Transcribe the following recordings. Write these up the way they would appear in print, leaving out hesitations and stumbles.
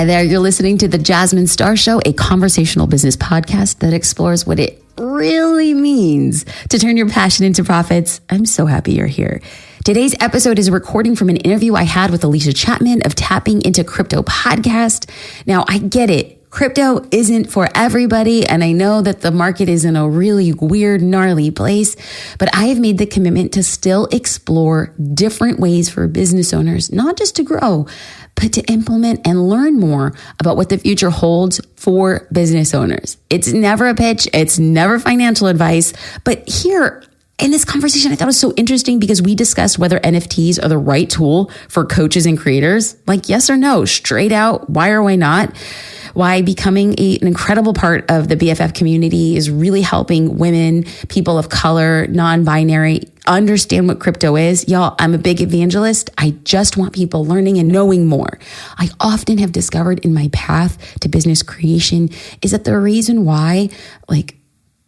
Hi there, you're listening to The Jasmine Star Show, a conversational business podcast that explores what it really means to turn your passion into profits. I'm so happy you're here. Today's episode is a recording from an interview I had with Alicia Chapman of Tapping Into Crypto podcast. Now, I get it. Crypto isn't for everybody, and I know that the market is in a really weird, gnarly place, but I have made the commitment to still explore different ways for business owners, not just to grow, but to implement and learn more about what the future holds for business owners. It's never a pitch, it's never financial advice, but here in this conversation, I thought it was so interesting because we discussed whether NFTs are the right tool for coaches and creators. Like, yes or no, straight out, why or why not? Why becoming an incredible part of the BFF community is really helping women, people of color, non-binary, understand what crypto is. Y'all, I'm a big evangelist. I just want people learning and knowing more. I often have discovered in my path to business creation is that the reason why,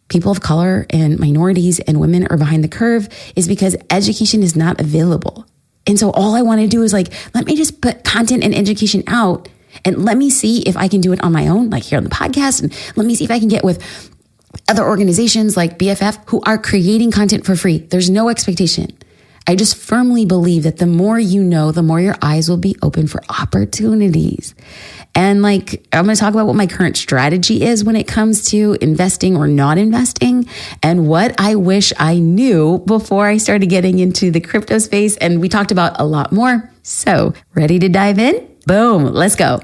people of color and minorities and women are behind the curve is because education is not available. And so all I want to do is let me just put content and education out and let me see if I can do it on my own, like here on the podcast. And let me see if I can get with other organizations like BFF who are creating content for free. There's no expectation. I just firmly believe that the more you know, the more your eyes will be open for opportunities. And I'm going to talk about what my current strategy is when it comes to investing or not investing and what I wish I knew before I started getting into the crypto space. And we talked about a lot more. So ready to dive in? Boom, let's go.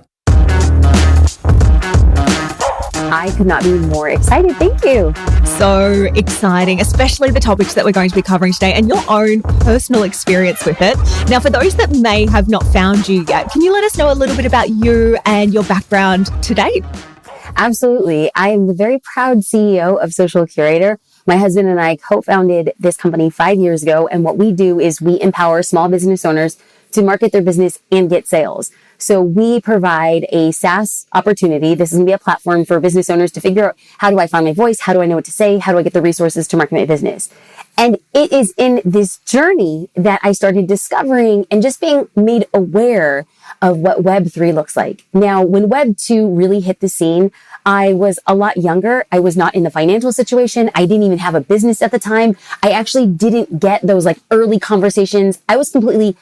I could not be more excited. Thank you. So exciting, especially the topics that we're going to be covering today and your own personal experience with it. Now, for those that may have not found you yet, can you let us know a little bit about you and your background to date? Absolutely. I am the very proud CEO of Social Curator. My husband and I co-founded this company 5 years ago. And what we do is we empower small business owners to market their business and get sales. So we provide a SaaS opportunity. This is going to be a platform for business owners to figure out, how do I find my voice? How do I know what to say? How do I get the resources to market my business? And it is in this journey that I started discovering and just being made aware of what Web3 looks like. Now, when Web2 really hit the scene, I was a lot younger. I was not in the financial situation. I didn't even have a business at the time. I actually didn't get those early conversations. I was completely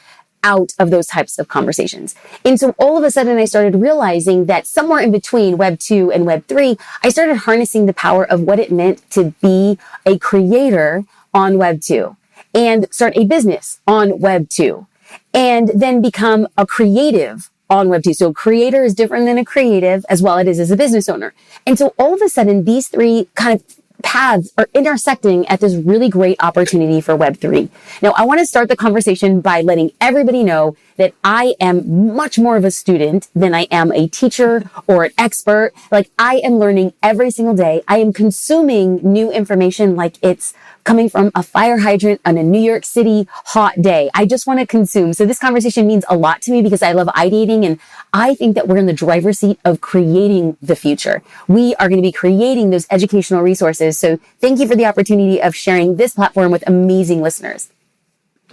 out of those types of conversations. And so all of a sudden I started realizing that somewhere in between Web 2 and Web 3, I started harnessing the power of what it meant to be a creator on Web 2 and start a business on Web 2 and then become a creative on Web 2. So creator is different than a creative as well it is as a business owner. And so all of a sudden these three kind of paths are intersecting at this really great opportunity for Web3. Now, I want to start the conversation by letting everybody know that I am much more of a student than I am a teacher or an expert. I am learning every single day. I am consuming new information like it's coming from a fire hydrant on a New York City hot day. I just want to consume. So this conversation means a lot to me because I love ideating and I think that we're in the driver's seat of creating the future. We are going to be creating those educational resources. So thank you for the opportunity of sharing this platform with amazing listeners.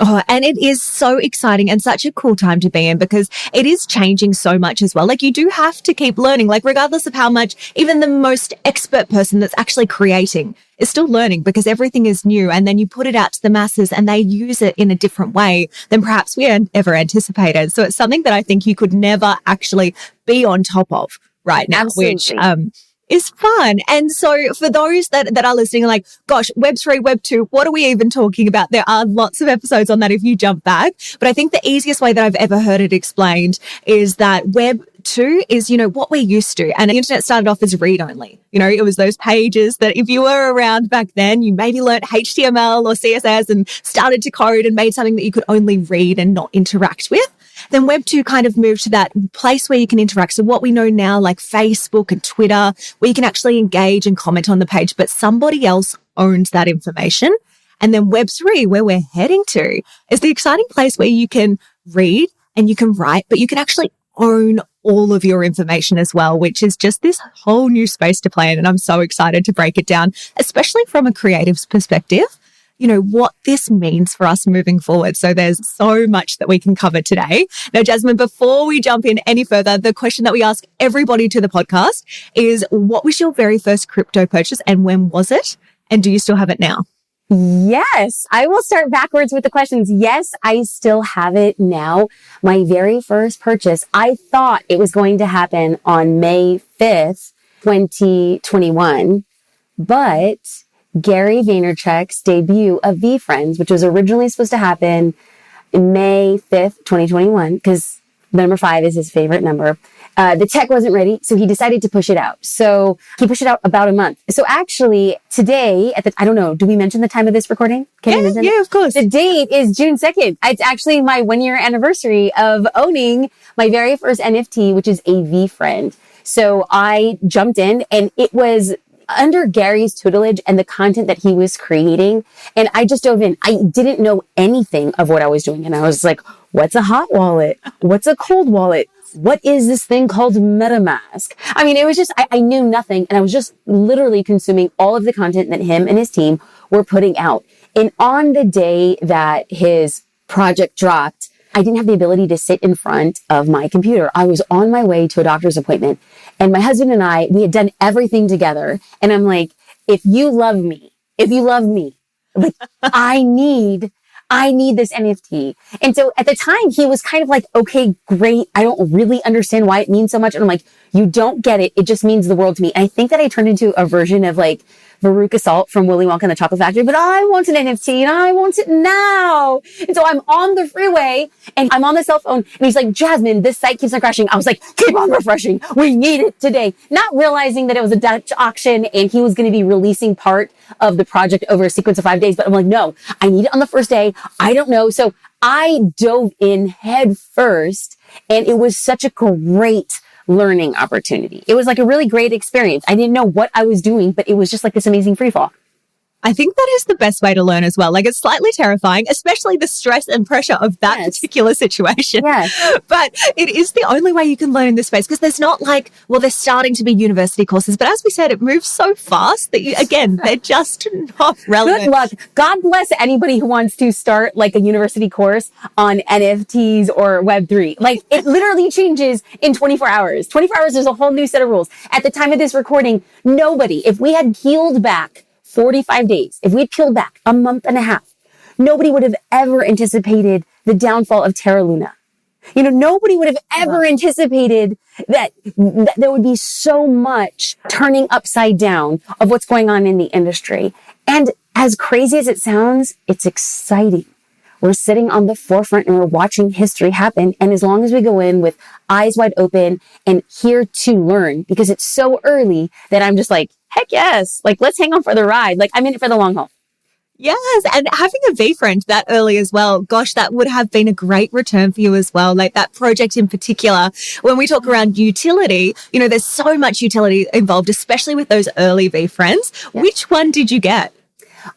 Oh, and it is so exciting and such a cool time to be in because it is changing so much as well. You do have to keep learning, regardless of how much even the most expert person that's actually creating is still learning because everything is new. And then you put it out to the masses and they use it in a different way than perhaps we ever anticipated. So it's something that I think you could never actually be on top of right now, Absolutely. which, is fun. And so for those that are listening, gosh, Web3, Web2, what are we even talking about? There are lots of episodes on that if you jump back. But I think the easiest way that I've ever heard it explained is that Web2 is, what we're used to. And the internet started off as read only. It was those pages that if you were around back then, you maybe learnt HTML or CSS and started to code and made something that you could only read and not interact with. Then Web 2 kind of moved to that place where you can interact. So what we know now, like Facebook and Twitter, where you can actually engage and comment on the page, but somebody else owns that information. And then Web 3, where we're heading to, is the exciting place where you can read and you can write, but you can actually own all of your information as well, which is just this whole new space to play in. And I'm so excited to break it down, especially from a creative's perspective. what this means for us moving forward. So there's so much that we can cover today. Now, Jasmine, before we jump in any further, the question that we ask everybody to the podcast is, what was your very first crypto purchase and when was it? And do you still have it now? Yes, I will start backwards with the questions. Yes, I still have it now. My very first purchase, I thought it was going to happen on May 5th, 2021, but Gary Vaynerchuk's debut of VFriends, which was originally supposed to happen May 5th, 2021, because number 5 is his favorite number. The tech wasn't ready, so he decided to push it out. So he pushed it out about a month. So actually today I don't know, do we mention the time of this recording? Can you mention it? Yeah, of course. The date is June 2nd. It's actually my 1-year anniversary of owning my very first NFT, which is a VFriend. So I jumped in and it was under Gary's tutelage and the content that he was creating. And I just dove in. I didn't know anything of what I was doing. And I was like, what's a hot wallet? What's a cold wallet? What is this thing called MetaMask? I mean, it was just, I knew nothing. And I was just literally consuming all of the content that him and his team were putting out. And on the day that his project dropped, I didn't have the ability to sit in front of my computer. I was on my way to a doctor's appointment and my husband and I, we had done everything together. And I'm like, if you love me, like I need this NFT. And so at the time he was kind of like, okay, great. I don't really understand why it means so much. And I'm like, you don't get it. It just means the world to me. And I think that I turned into a version of like Veruca Salt from Willy Wonka and the Chocolate Factory, but I want an NFT and I want it now. And so I'm on the freeway and I'm on the cell phone and he's like, Jasmine, this site keeps on crashing. I was like, keep on refreshing. We need it today. Not realizing that it was a Dutch auction and he was going to be releasing part of the project over a sequence of 5 days. But I'm like, no, I need it on the first day. I don't know. So I dove in head first and it was such a great learning opportunity. It was like a really great experience. I didn't know what I was doing, but it was just like this amazing free fall. I think that is the best way to learn as well. Like it's slightly terrifying, especially the stress and pressure of that particular situation. Yes. But it is the only way you can learn in this space because there's not like, well, there's starting to be university courses. But as we said, it moves so fast that they're just not relevant. Good luck. God bless anybody who wants to start like a university course on NFTs or Web3. Like it literally changes in 24 hours. 24 hours, there's a whole new set of rules. At the time of this recording, nobody, if we had peeled back 45 days, if we'd peeled back a month and a half, nobody would have ever anticipated the downfall of Terra Luna. Nobody would have ever anticipated that there would be so much turning upside down of what's going on in the industry. And as crazy as it sounds, it's exciting. We're sitting on the forefront and we're watching history happen. And as long as we go in with eyes wide open and here to learn, because it's so early that I'm just like, heck yes, like let's hang on for the ride. Like I'm in it for the long haul. Yes. And having a VFriend that early as well, gosh, that would have been a great return for you as well. Like that project in particular, when we talk around utility, there's so much utility involved, especially with those early VFriends. Yeah. Which one did you get?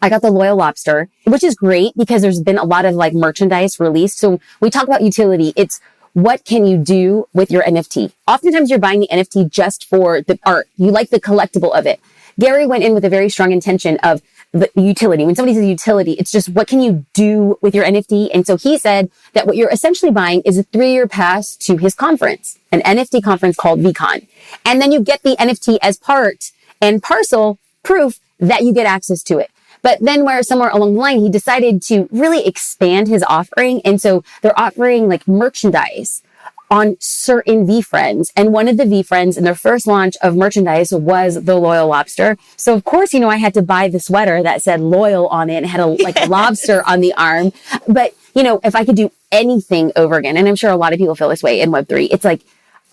I got the Loyal Lobster, which is great because there's been a lot of like merchandise released. So we talk about utility. It's what can you do with your NFT? Oftentimes you're buying the NFT just for the art. You like the collectible of it. Gary went in with a very strong intention of the utility. When somebody says utility, it's just what can you do with your NFT? And so he said that what you're essentially buying is a 3-year pass to his conference, an NFT conference called VCon. And then you get the NFT as part and parcel proof that you get access to it. But then somewhere along the line, he decided to really expand his offering. And so they're offering like merchandise on certain VFriends. And one of the VFriends in their first launch of merchandise was the Loyal Lobster. So of course, I had to buy the sweater that said Loyal on it and had a lobster on the arm. But, if I could do anything over again, and I'm sure a lot of people feel this way in Web3, it's like,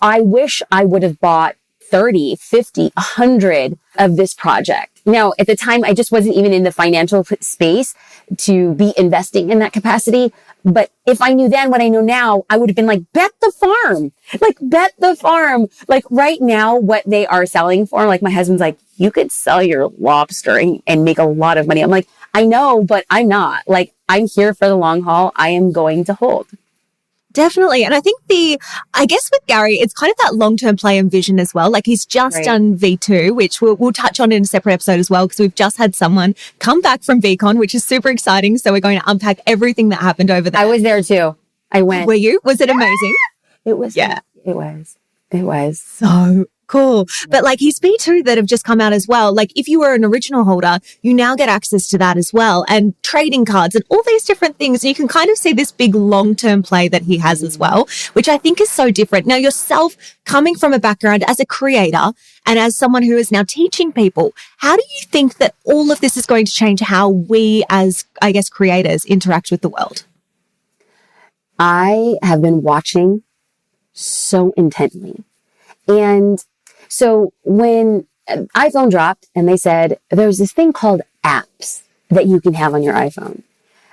I wish I would have bought 30, 50, 100 of this project. Now, at the time, I just wasn't even in the financial space to be investing in that capacity. But if I knew then what I know now, I would have been like, bet the farm. Like right now, what they are selling for, like my husband's like, you could sell your lobster and make a lot of money. I'm like, I know, but I'm not. Like, I'm here for the long haul. I am going to hold. Definitely. And I think I guess with Gary, it's kind of that long-term play and vision as well. Like he's just done V2, which we'll touch on in a separate episode as well, because we've just had someone come back from VCon, which is super exciting. So we're going to unpack everything that happened over there. I was there too. I went. Were you? Was it amazing? It was. Yeah. It was. So cool. But like his B2 that have just come out as well, like if you were an original holder, you now get access to that as well, and trading cards and all these different things. And you can kind of see this big long-term play that he has as well, which I think is so different. Now yourself coming from a background as a creator and as someone who is now teaching people, how do you think that all of this is going to change how we as, I guess, creators interact with the world? I have been watching so intently. And so when iPhone dropped and they said, there's this thing called apps that you can have on your iPhone.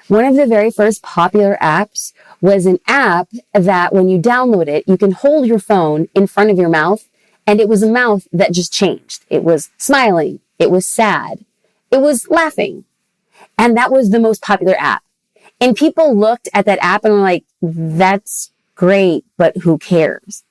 One of the very first popular apps was an app that when you download it, you can hold your phone in front of your mouth, and it was a mouth that just changed. It was smiling. It was sad. It was laughing. And that was the most popular app. And people looked at that app and were like, that's great, but who cares?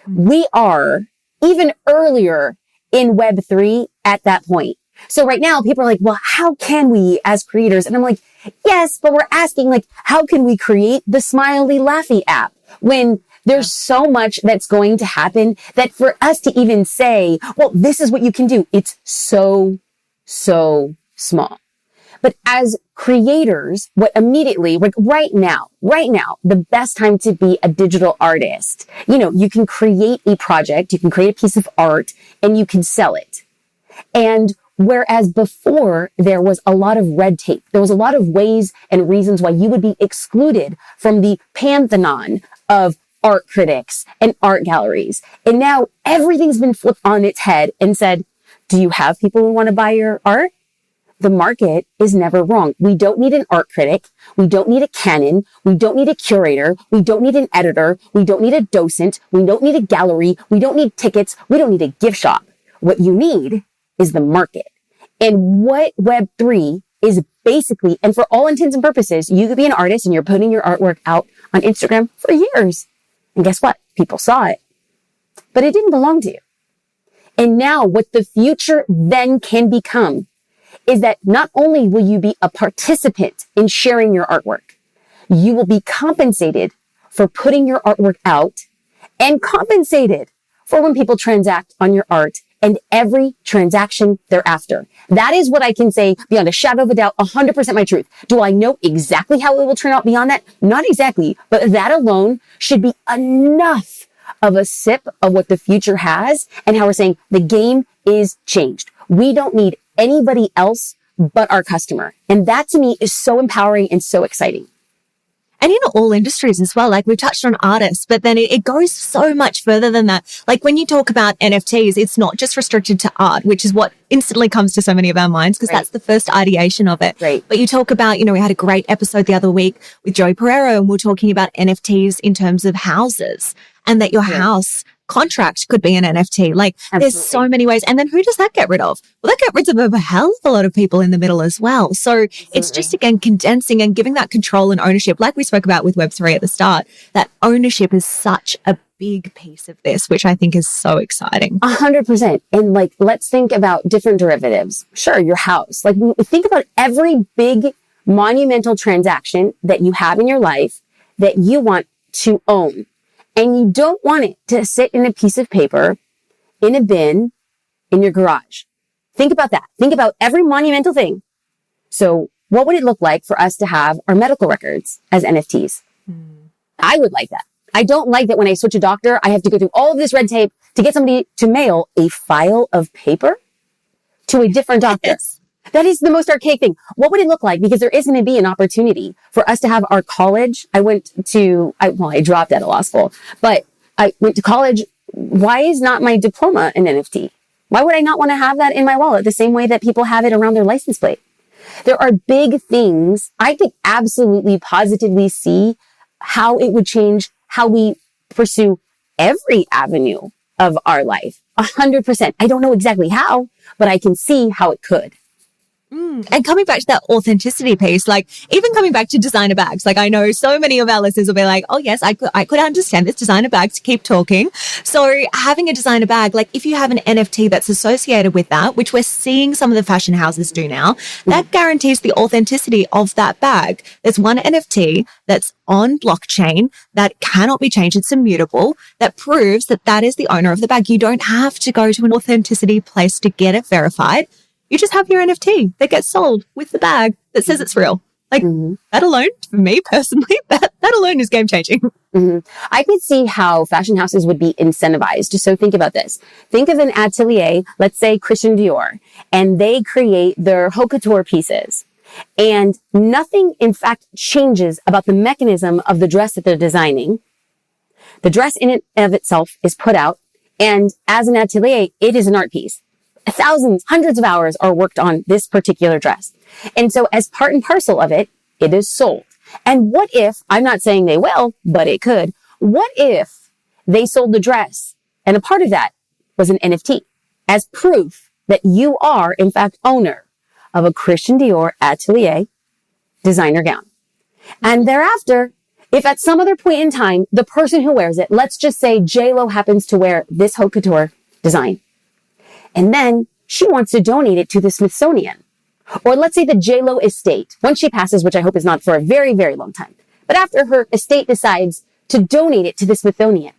We are even earlier in Web3 at that point. So right now people are like, well, how can we as creators? And I'm like, yes, but we're asking like, how can we create the smiley laughy app when there's so much that's going to happen that for us to even say, well, this is what you can do. It's so small. But as creators, what immediately, like right now, the best time to be a digital artist, you can create a project, you can create a piece of art, and you can sell it. And whereas before there was a lot of red tape, there was a lot of ways and reasons why you would be excluded from the pantheon of art critics and art galleries. And now everything's been flipped on its head and said, do you have people who want to buy your art? The market is never wrong. We don't need an art critic. We don't need a canon. We don't need a curator. We don't need an editor. We don't need a docent. We don't need a gallery. We don't need tickets. We don't need a gift shop. What you need is the market. And what Web3 is basically, and for all intents and purposes, you could be an artist and you're putting your artwork out on Instagram for years. And guess what? People saw it, but it didn't belong to you. And now what the future then can become is that not only will you be a participant in sharing your artwork, you will be compensated for putting your artwork out and compensated for when people transact on your art and every transaction thereafter. That is what I can say beyond a shadow of a doubt, 100% my truth. Do I know exactly how it will turn out beyond that? Not exactly, but that alone should be enough of a sip of what the future has and how we're saying the game is changed. We don't need anybody else but our customer. And that to me is so empowering and so exciting. And in all industries as well, like we've touched on artists, but then it goes so much further than that. Like when you talk about NFTs, it's not just restricted to art, which is what instantly comes to so many of our minds because that's the first ideation of it. Right. But you talk about, we had a great episode the other week with Joey Pereiro and we're talking about NFTs in terms of houses and that your house contract could be an NFT. Like there's so many ways. And then who does that get rid of? Well, that gets rid of a hell of a lot of people in the middle as well. So it's just, again, condensing and giving that control and ownership, like we spoke about with Web3 at the start, that ownership is such a big piece of this, which I think is so exciting. 100%. And like, let's think about different derivatives. Sure, your house. Like think about every big monumental transaction that you have in your life that you want to own. And you don't want it to sit in a piece of paper, in a bin, in your garage. Think about that. Think about every monumental thing. So what would it look like for us to have our medical records as NFTs? I would like that. I don't like that when I switch a doctor, I have to go through all of this red tape to get somebody to mail a file of paper to a different doctor. Yes. That is the most archaic thing. What would it look like? Because there is going to be an opportunity for us to have our college. I dropped out of law school, but I went to college. Why is not my diploma an NFT? Why would I not want to have that in my wallet the same way that people have it around their license plate? There are big things. I could absolutely positively see how it would change how we pursue every avenue of our life. 100%. I don't know exactly how, but I can see how it could. And coming back to that authenticity piece, like even coming back to designer bags, like I know so many of our listeners will be like, oh yes, I could understand this designer bag, to keep talking. So having a designer bag, like if you have an NFT that's associated with that, which we're seeing some of the fashion houses do now, that guarantees the authenticity of that bag. There's one NFT that's on blockchain that cannot be changed. It's immutable, that proves that that is the owner of the bag. You don't have to go to an authenticity place to get it verified. You just have your NFT that gets sold with the bag that says it's real. Like that alone, for me personally, that alone is game changing. I could see how fashion houses would be incentivized. So think about this. Think of an atelier, let's say Christian Dior, and they create their haute couture pieces. And nothing, in fact, changes about the mechanism of the dress that they're designing. The dress in and of itself is put out. And as an atelier, it is an art piece. Thousands, hundreds of hours are worked on this particular dress. And so as part and parcel of it, it is sold. And what if, I'm not saying they will, but it could. What if they sold the dress and a part of that was an NFT as proof that you are, in fact, owner of a Christian Dior atelier designer gown. And thereafter, if at some other point in time, the person who wears it, let's just say J-Lo happens to wear this haute couture design, and then she wants to donate it to the Smithsonian. Or let's say the J-Lo estate, once she passes, which I hope is not for a very, very long time. But after her estate decides to donate it to the Smithsonian.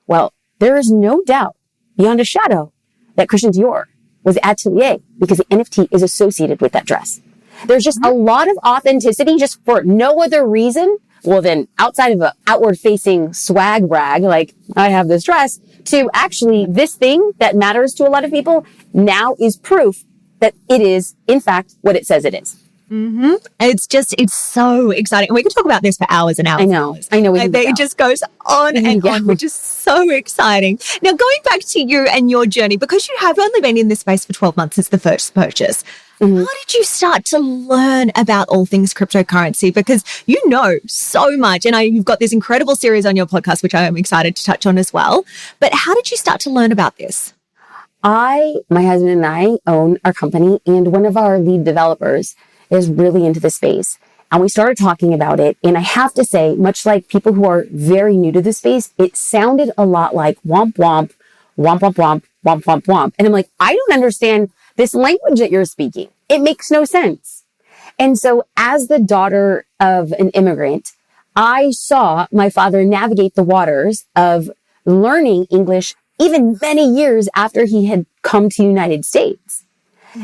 Well, there is no doubt beyond a shadow that Christian Dior was atelier because the NFT is associated with that dress. There's just a lot of authenticity just for no other reason. Well, then outside of an outward facing swag brag, like I have this dress, to actually this thing that matters to a lot of people now is proof that it is, in fact, what it says it is. It's so exciting. And we could talk about this for hours and hours. I know. It just goes on and on, which is so exciting. Now, going back to you and your journey, because you have only been in this space for 12 months since the first purchase, how did you start to learn about all things cryptocurrency? Because you know so much, and you've got this incredible series on your podcast, which I am excited to touch on as well. But how did you start to learn about this? My husband and I own our company, and one of our lead developers is really into the space. And we started talking about it. And I have to say, much like people who are very new to the space, it sounded a lot like womp womp, womp womp womp, womp womp womp. And I'm like, I don't understand this language that you're speaking. It makes no sense. And so as the daughter of an immigrant, I saw my father navigate the waters of learning English even many years after he had come to the United States.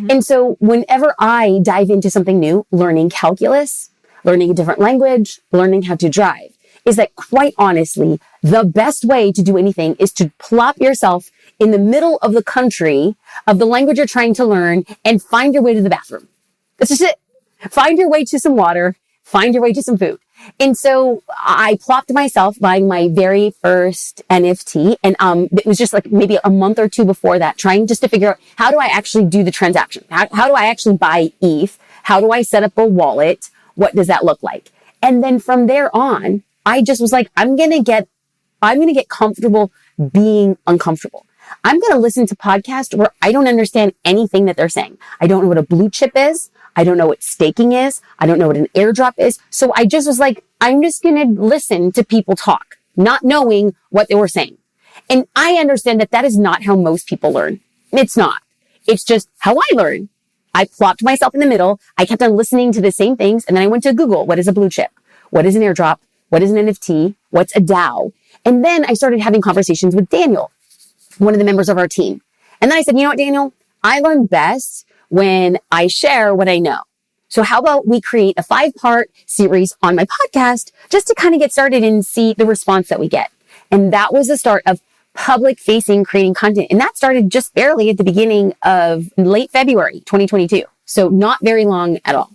And so whenever I dive into something new, learning calculus, learning a different language, learning how to drive, is that quite honestly, the best way to do anything is to plop yourself in the middle of the country of the language you're trying to learn and find your way to the bathroom. That's just it. Find your way to some water, find your way to some food. And so I plopped myself buying my very first NFT. And it was just like maybe a month or two before that, trying just to figure out how do I actually do the transaction? How do I actually buy ETH? How do I set up a wallet? What does that look like? And then from there on, I just was like, I'm going to get comfortable being uncomfortable. I'm going to listen to podcasts where I don't understand anything that they're saying. I don't know what a blue chip is. I don't know what staking is. I don't know what an airdrop is. So I just was like, I'm just going to listen to people talk, not knowing what they were saying. And I understand that that is not how most people learn. It's not. It's just how I learn. I plopped myself in the middle. I kept on listening to the same things. And then I went to Google. What is a blue chip? What is an airdrop? What is an NFT? What's a DAO? And then I started having conversations with Daniel, one of the members of our team. And then I said, you know what, Daniel? I learn best when I share what I know. So how about we create a 5-part series on my podcast just to kind of get started and see the response that we get. And that was the start of public facing creating content. And that started just barely at the beginning of late February, 2022. So not very long at all.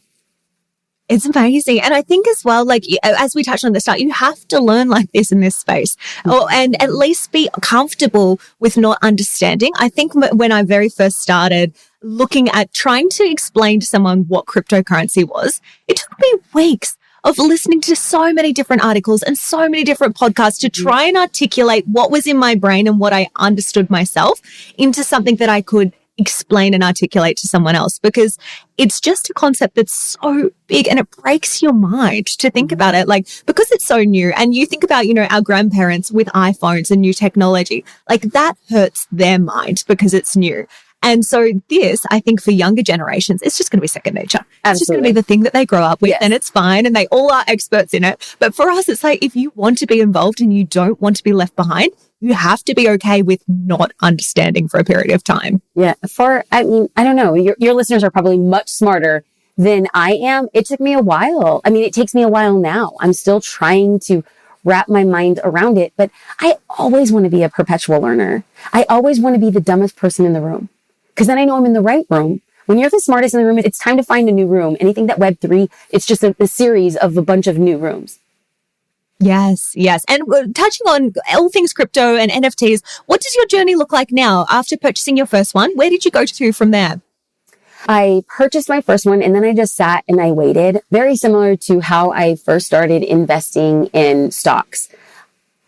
It's amazing. And I think as well, like as we touched on at the start, you have to learn like this in this space and at least be comfortable with not understanding. I think when I very first started looking at trying to explain to someone what cryptocurrency was, it took me weeks of listening to so many different articles and so many different podcasts to try and articulate what was in my brain and what I understood myself into something that I could explain and articulate to someone else, because it's just a concept that's so big and it breaks your mind to think about it. Like, because it's so new, and you think about, our grandparents with iPhones and new technology, like that hurts their mind because it's new. And so this, I think for younger generations, it's just going to be second nature. Absolutely. It's just going to be the thing that they grow up with, yes. And it's fine. And they all are experts in it. But for us, it's like, if you want to be involved and you don't want to be left behind, you have to be okay with not understanding for a period of time. Yeah. I don't know. Your listeners are probably much smarter than I am. It took me a while. It takes me a while now. I'm still trying to wrap my mind around it, but I always want to be a perpetual learner. I always want to be the dumbest person in the room, because then I know I'm in the right room. When you're the smartest in the room, it's time to find a new room. Anything that Web3, it's just a series of a bunch of new rooms. Yes. And touching on all things crypto and NFTs, what does your journey look like now after purchasing your first one? Where did you go to from there? I purchased my first one and then I just sat and I waited. Very similar to how I first started investing in stocks.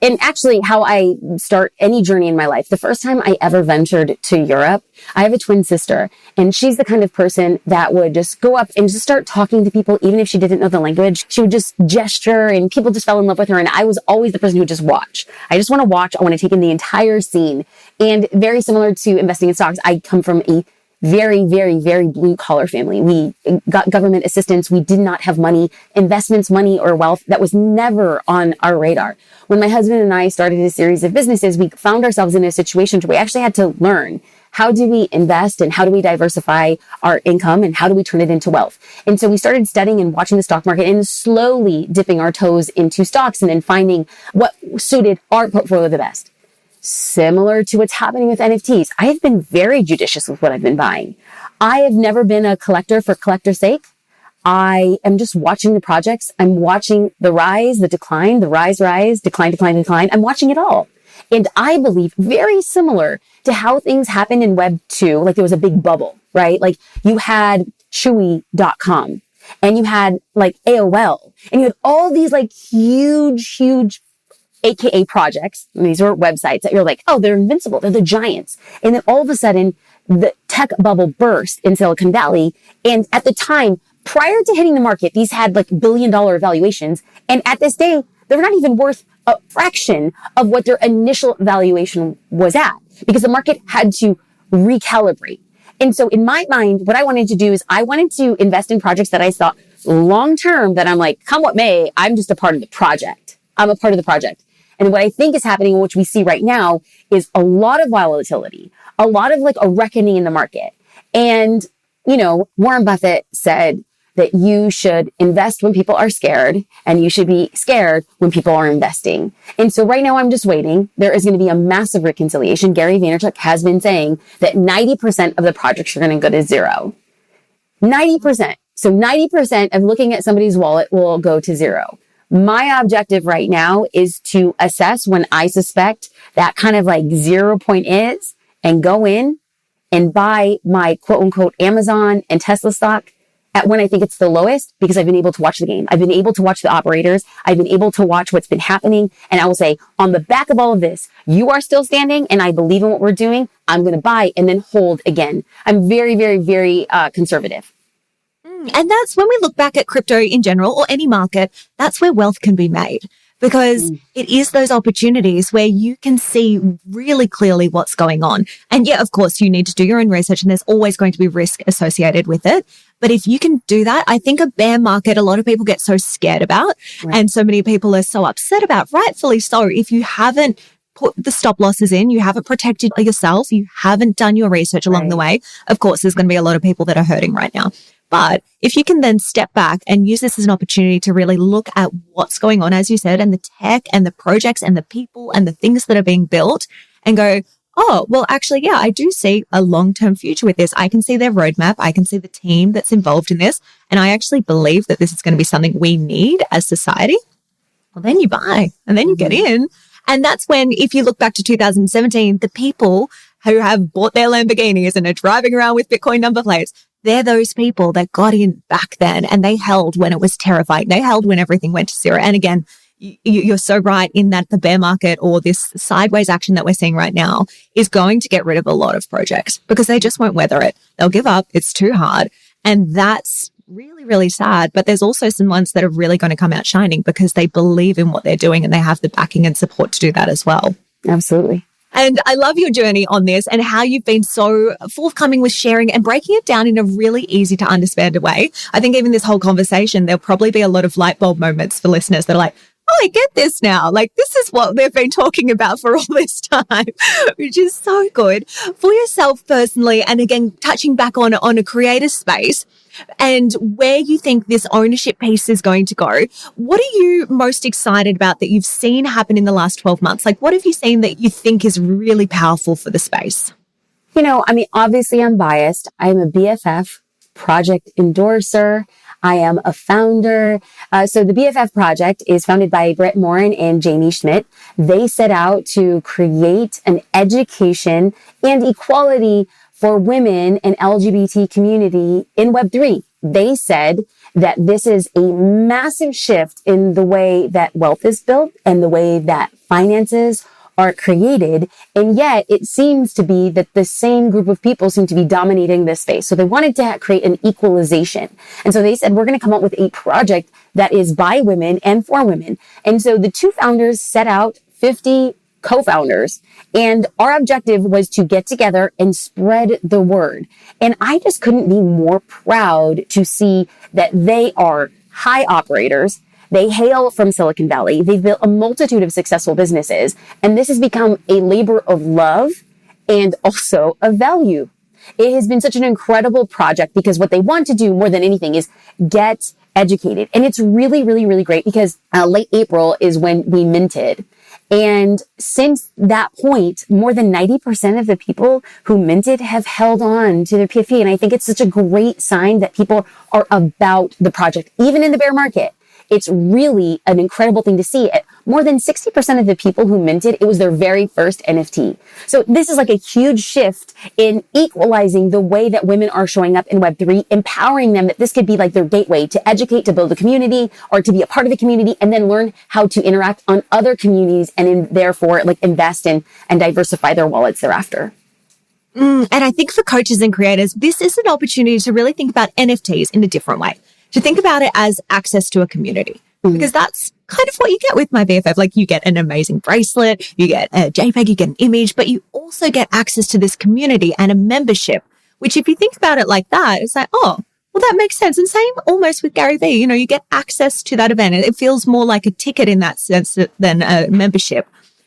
And actually how I start any journey in my life. The first time I ever ventured to Europe, I have a twin sister, and she's the kind of person that would just go up and just start talking to people, even if she didn't know the language. She would just gesture and people just fell in love with her. And I was always the person who would just watch. I just want to watch. I want to take in the entire scene. And very similar to investing in stocks, I come from a very, very, very blue collar family. We got government assistance. We did not have money, investments, money, or wealth. That was never on our radar. When my husband and I started a series of businesses, we found ourselves in a situation where we actually had to learn, how do we invest and how do we diversify our income and how do we turn it into wealth? And so we started studying and watching the stock market and slowly dipping our toes into stocks and then finding what suited our portfolio the best. Similar to what's happening with NFTs, I have been very judicious with what I've been buying. I have never been a collector for collector's sake. I am just watching the projects. I'm watching the rise, the decline, the rise, decline. I'm watching it all. And I believe very similar to how things happened in Web 2, like there was a big bubble, right? Like you had Chewy.com and you had like AOL and you had all these like huge AKA projects. And these are websites that you're like, oh, they're invincible. They're the giants. And then all of a sudden, the tech bubble burst in Silicon Valley. And at the time, prior to hitting the market, these had like billion-dollar valuations. And at this day, they're not even worth a fraction of what their initial valuation was at, because the market had to recalibrate. And so in my mind, what I wanted to do is I wanted to invest in projects that I thought long-term, that I'm like, come what may, I'm just a part of the project. I'm a part of the project. And what I think is happening, which we see right now, is a lot of volatility, a lot of like a reckoning in the market. And, Warren Buffett said that you should invest when people are scared and you should be scared when people are investing. And so right now I'm just waiting. There is going to be a massive reconciliation. Gary Vaynerchuk has been saying that 90% of the projects are going to go to zero. 90%. So 90% of looking at somebody's wallet will go to zero. My objective right now is to assess when I suspect that kind of like 0 point is, and go in and buy my quote unquote Amazon and Tesla stock at when I think it's the lowest, because I've been able to watch the game. I've been able to watch the operators. I've been able to watch what's been happening. And I will say, on the back of all of this, you are still standing and I believe in what we're doing. I'm going to buy and then hold again. I'm very, very, very conservative. And that's when we look back at crypto in general, or any market, that's where wealth can be made, because it is those opportunities where you can see really clearly what's going on. And yeah, of course, you need to do your own research and there's always going to be risk associated with it. But if you can do that, I think a bear market, a lot of people get so scared about, and so many people are so upset about, rightfully so. If you haven't put the stop losses in, you haven't protected yourself, you haven't done your research along the way, of course, there's going to be a lot of people that are hurting right now. But if you can then step back and use this as an opportunity to really look at what's going on, as you said, and the tech and the projects and the people and the things that are being built, and go, oh, well, actually, yeah, I do see a long-term future with this. I can see their roadmap. I can see the team that's involved in this. And I actually believe that this is going to be something we need as society. Well, then you buy and then you get in. And that's when, if you look back to 2017, the people who have bought their Lamborghinis and are driving around with Bitcoin number plates, they're those people that got in back then, and they held when it was terrifying. They held when everything went to zero. And again, you're so right in that the bear market or this sideways action that we're seeing right now is going to get rid of a lot of projects because they just won't weather it. They'll give up. It's too hard. And that's really, really sad. But there's also some ones that are really going to come out shining because they believe in what they're doing and they have the backing and support to do that as well. Absolutely. And I love your journey on this and how you've been so forthcoming with sharing and breaking it down in a really easy to understand way. I think even this whole conversation, there'll probably be a lot of light bulb moments for listeners that are like, oh, I get this now. Like, this is what they've been talking about for all this time, which is so good for yourself personally. And again, touching back on a creator space and where you think this ownership piece is going to go. What are you most excited about that you've seen happen in the last 12 months? Like, what have you seen that you think is really powerful for the space? Obviously I'm biased. I'm a BFF project endorser. I am a founder. So the BFF project is founded by Britt Morin and Jamie Schmidt. They set out to create an education and equality for women and LGBT community in Web3. They said that this is a massive shift in the way that wealth is built and the way that finances are created. And yet it seems to be that the same group of people seem to be dominating this space. So they wanted to create an equalization. And so they said, we're going to come up with a project that is by women and for women. And so the two founders set out 50 co-founders, and our objective was to get together and spread the word. And I just couldn't be more proud to see that they are high operators. They hail from Silicon Valley. They've built a multitude of successful businesses, and this has become a labor of love and also of value. It has been such an incredible project because what they want to do more than anything is get educated. And it's really, really, really great because late April is when we minted. And since that point, more than 90% of the people who minted have held on to their PFP. And I think it's such a great sign that people are about the project, even in the bear market. It's really an incredible thing to see. More than 60% of the people who minted, it was their very first NFT. So this is like a huge shift in equalizing the way that women are showing up in Web3, empowering them that this could be like their gateway to educate, to build a community, or to be a part of a community, and then learn how to interact on other communities and therefore like invest in and diversify their wallets thereafter. And I think for coaches and creators, this is an opportunity to really think about NFTs in a different way. To think about it as access to a community, because that's kind of what you get with MyBFF. Like you get an amazing bracelet, you get a JPEG, you get an image, but you also get access to this community and a membership, which if you think about it like that, it's like, oh, well, that makes sense. And same almost with Gary Vee, you get access to that event. It feels more like a ticket in that sense than a membership.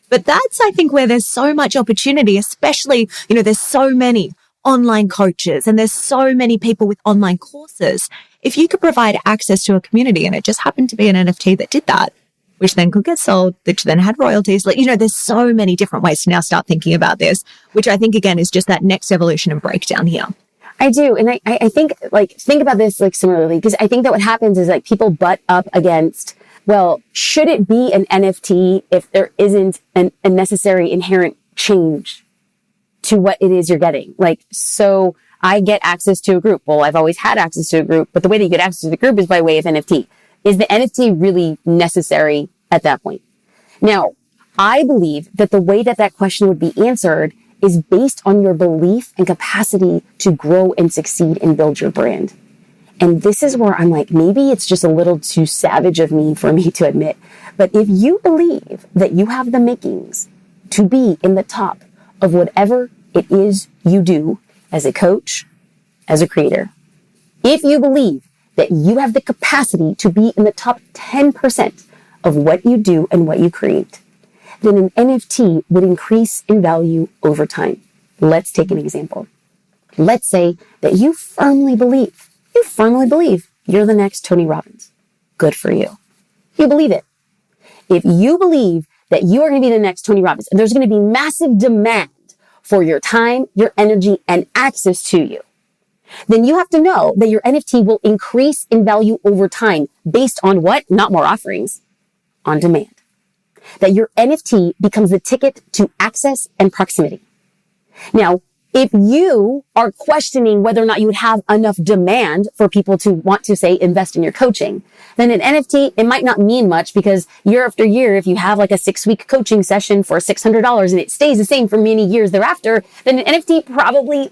But that's, I think, where there's so much opportunity, especially, there's so many online coaches and there's so many people with online courses. If you could provide access to a community and it just happened to be an NFT that did that, which then could get sold, which then had royalties, there's so many different ways to now start thinking about this, which I think, again, is just that next evolution and breakdown here. I do. And I think about this similarly, because I think that what happens is people butt up against, well, should it be an NFT if there isn't a necessary inherent change to what it is you're getting? So I get access to a group. Well, I've always had access to a group, but the way that you get access to the group is by way of NFT. Is the NFT really necessary at that point? Now, I believe that the way that question would be answered is based on your belief and capacity to grow and succeed and build your brand. And this is where I'm maybe it's just a little too savage of me for me to admit, but if you believe that you have the makings to be in the top of whatever it is you do, as a coach, as a creator, if you believe that you have the capacity to be in the top 10% of what you do and what you create, then an NFT would increase in value over time. Let's take an example. Let's say that you firmly believe you're the next Tony Robbins. Good for you. You believe it. If you believe that you are going to be the next Tony Robbins, and there's going to be massive demand for your time, your energy, and access to you, then you have to know that your NFT will increase in value over time based on what? Not more offerings, on demand. That your NFT becomes the ticket to access and proximity. Now, If you are questioning whether or not you would have enough demand for people to want to, say, invest in your coaching, then an NFT, it might not mean much, because year after year, if you have like a 6-week coaching session for $600 and it stays the same for many years thereafter, then an NFT probably,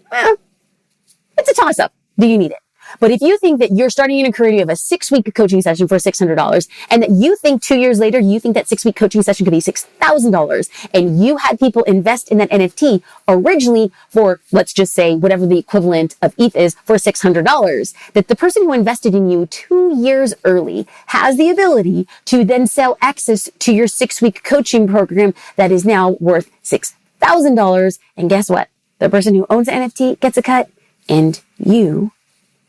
it's a toss-up. Do you need it? But if you think that you're starting in a career, you have a 6-week coaching session for $600, and that you think 2 years later, you think that 6-week coaching session could be $6,000, and you had people invest in that NFT originally for, let's just say, whatever the equivalent of ETH is, for $600, that the person who invested in you 2 years early has the ability to then sell access to your 6-week coaching program that is now worth $6,000. And guess what? The person who owns the NFT gets a cut, and you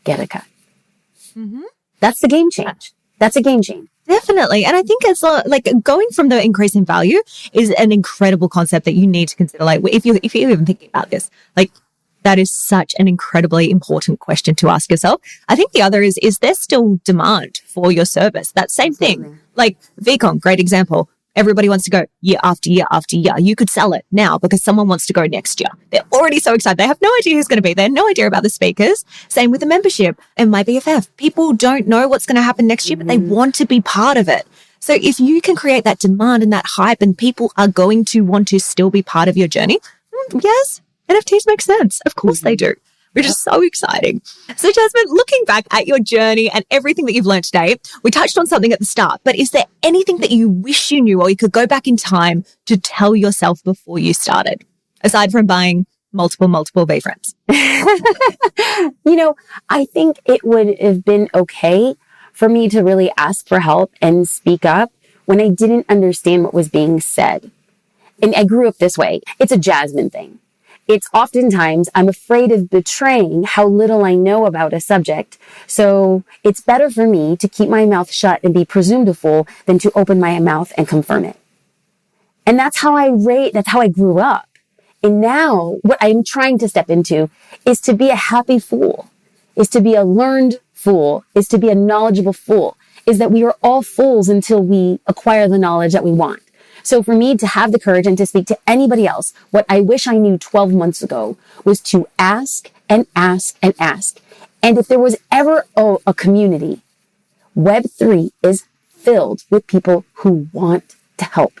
get a cut. Mm-hmm. That's the game change. That's a game change. Definitely. And I think it's like going from the increase in value is an incredible concept that you need to consider. Like if you're even thinking about this, like that is such an incredibly important question to ask yourself. I think the other is there still demand for your service? That same thing. Like VCon, great example. Everybody wants to go year after year after year. You could sell it now because someone wants to go next year. They're already so excited. They have no idea who's going to be there, no idea about the speakers. Same with the membership and MyBFF. People don't know what's going to happen next year, but they want to be part of it. So if you can create that demand and that hype, and people are going to want to still be part of your journey, yes, NFTs make sense. Of course they do. Which is so exciting. So Jasmine, looking back at your journey and everything that you've learned today, we touched on something at the start, but is there anything that you wish you knew or you could go back in time to tell yourself before you started, aside from buying multiple VFriends? I think it would have been okay for me to really ask for help and speak up when I didn't understand what was being said. And I grew up this way. It's a Jasmine thing. It's oftentimes I'm afraid of betraying how little I know about a subject. So it's better for me to keep my mouth shut and be presumed a fool than to open my mouth and confirm it. And that's how I grew up. And now what I'm trying to step into is to be a happy fool, is to be a learned fool, is to be a knowledgeable fool, is that we are all fools until we acquire the knowledge that we want. So for me to have the courage and to speak to anybody else, what I wish I knew 12 months ago was to ask and ask and ask. And if there was ever a community, Web3 is filled with people who want to help.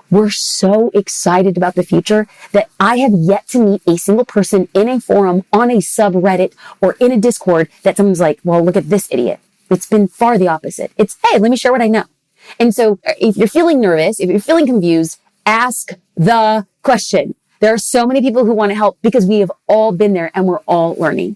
We're so excited about the future that I have yet to meet a single person in a forum, on a subreddit, or in a Discord that someone's like, well, look at this idiot. It's been far the opposite. It's, hey, let me share what I know. And so if you're feeling nervous, if you're feeling confused, ask the question. There are so many people who want to help because we have all been there and we're all learning.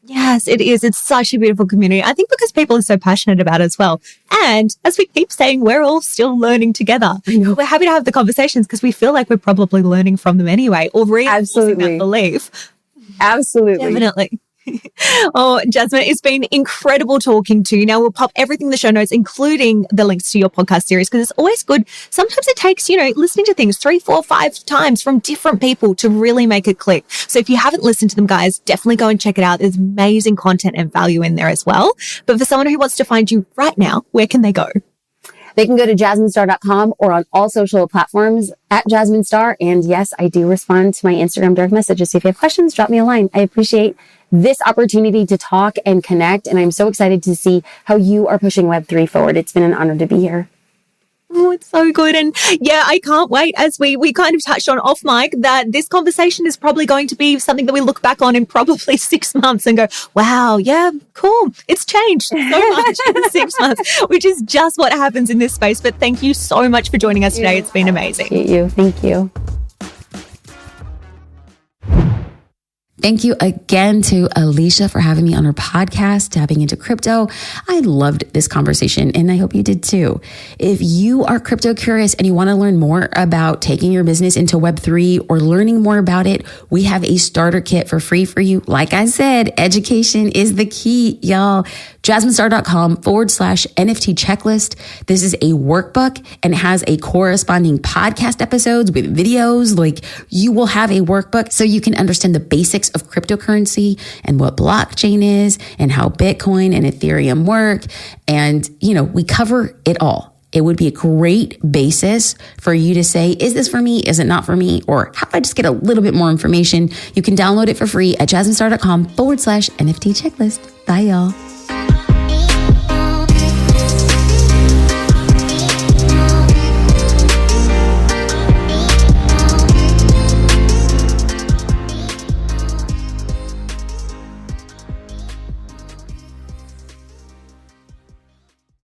Yes, it is. It's such a beautiful community. I think because people are so passionate about it as well. And as we keep saying, we're all still learning together. We're happy to have the conversations because we feel like we're probably learning from them anyway, or reinforcing that belief. Absolutely. Definitely. Oh, Jasmine, it's been incredible talking to you. Now we'll pop everything in the show notes, including the links to your podcast series, because it's always good. Sometimes it takes, listening to things 3, 4, 5 times from different people to really make it click. So if you haven't listened to them, guys, definitely go and check it out. There's amazing content and value in there as well. But for someone who wants to find you right now, where can they go? They can go to jasminestar.com or on all social platforms at jasminestar. And yes, I do respond to my Instagram direct messages. So if you have questions, drop me a line. I appreciate this opportunity to talk and connect. And I'm so excited to see how you are pushing Web3 forward. It's been an honor to be here. Oh, it's so good. And yeah, I can't wait, as we kind of touched on off mic, that this conversation is probably going to be something that we look back on in probably 6 months and go, wow, yeah, cool. It's changed so much in 6 months, which is just what happens in this space. But thank you so much for joining us today. It's been amazing. Thank you. Thank you. Thank you again to Alicia for having me on her podcast, Tapping Into Crypto. I loved this conversation and I hope you did too. If you are crypto curious and you want to learn more about taking your business into Web3 or learning more about it, we have a starter kit for free for you. Like I said, education is the key, y'all. jasminestar.com/NFT checklist. This is a workbook and has a corresponding podcast episodes with videos. Like, you will have a workbook so you can understand the basics of cryptocurrency and what blockchain is and how Bitcoin and Ethereum work. And, we cover it all. It would be a great basis for you to say, is this for me? Is it not for me? Or how do I just get a little bit more information? You can download it for free at jasminestar.com/NFT checklist. Bye, y'all.